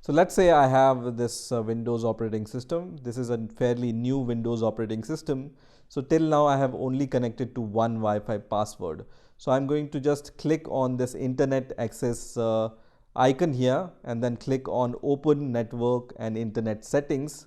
So let's say I have this Windows operating system. This is a fairly new Windows operating system. So till now I have only connected to one Wi-Fi password. So I'm going to just click on this internet access icon here and then click on open network and internet settings.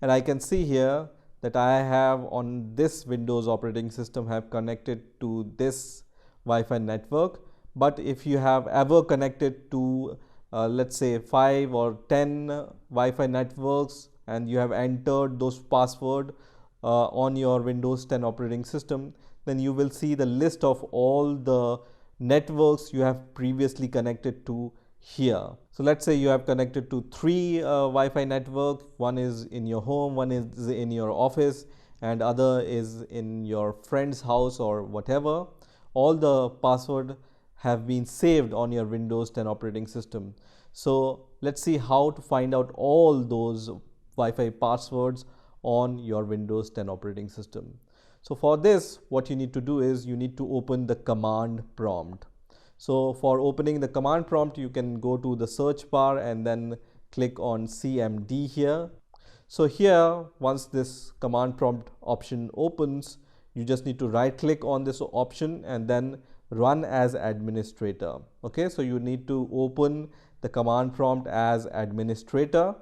And I can see here that I have on this Windows operating system have connected to this Wi-Fi network. But if you have ever connected to let's say 5 or 10 Wi-Fi networks and you have entered those password on your Windows 10 operating system, then you will see the list of all the networks you have previously connected to here. So let's say you have connected to 3 Wi-Fi network. One is in your home, one is in your office, and other is in your friend's house or whatever. All the password have been saved on your Windows 10 operating system. So let's see how to find out all those Wi-Fi passwords on your Windows 10 operating system. So for this, what you need to do is you need to open the command prompt. So for opening the command prompt, you can go to the search bar and then click on CMD here. So here, once this command prompt option opens, you just need to right click on this option and then run as administrator. Okay, so you need to open the command prompt as administrator.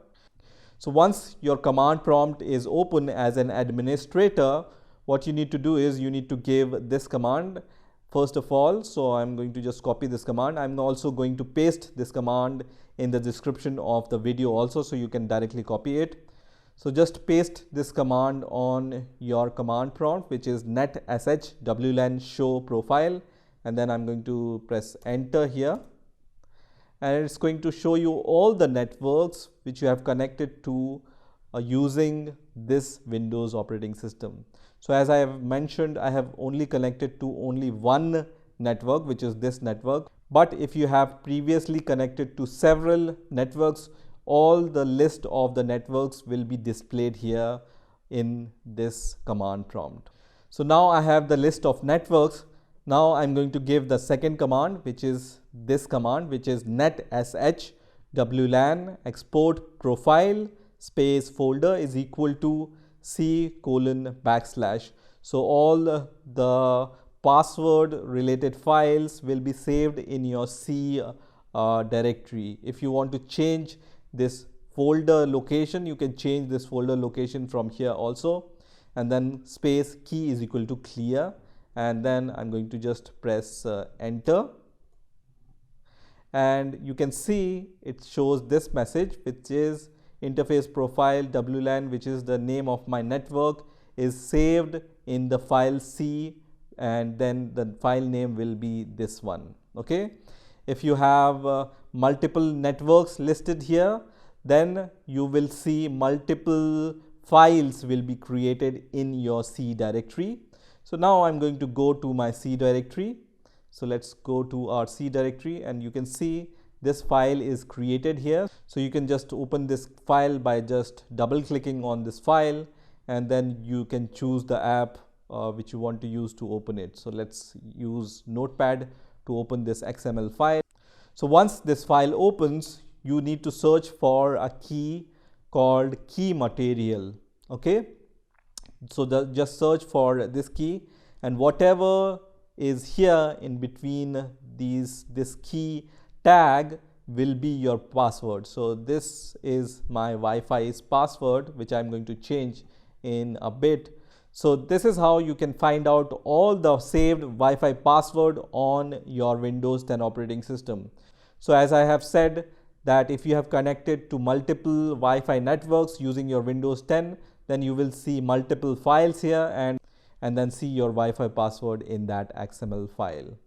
So once your command prompt is open as an administrator, what you need to do is you need to give this command first of all. So I'm going to just copy this command. I'm also going to paste this command in the description of the video also, so you can directly copy it. So just paste this command on your command prompt, which is netsh wlan show profile, and then I'm going to press enter here, and it's going to show you all the networks which you have connected to using this Windows operating system. So as I have mentioned, I have only connected to only one network, which is this network. But if you have previously connected to several networks, all the list of the networks will be displayed here in this command prompt. So now I have the list of networks. Now I'm going to give the second command, which is this command, which is netsh wlan export profile space folder is equal to c:\\. So all the password related files will be saved in your C directory. If you want to change this folder location, you can change this folder location from here also, and then space key is equal to clear, and then I'm going to just press enter, and you can see it shows this message, which is interface profile WLAN, which is the name of my network, is saved in the file C, and then the file name will be this one. Okay, if you have multiple networks listed here, then you will see multiple files will be created in your C directory. So now I'm going to go to my C directory. So let's go to our C directory, and you can see this file is created here. So you can just open this file by just double clicking on this file, and then you can choose the app which you want to use to open it. So let's use Notepad to open this XML file. So once this file opens, you need to search for a key called key material. Okay, so just search for this key, and whatever is here in between this key tag will be your password. So this is my Wi-Fi's password, which I'm going to change in a bit. So this is how you can find out all the saved Wi-Fi password on your Windows 10 operating system. So as I have said, that if you have connected to multiple Wi-Fi networks using your Windows 10, then you will see multiple files here, and then see your Wi-Fi password in that XML file.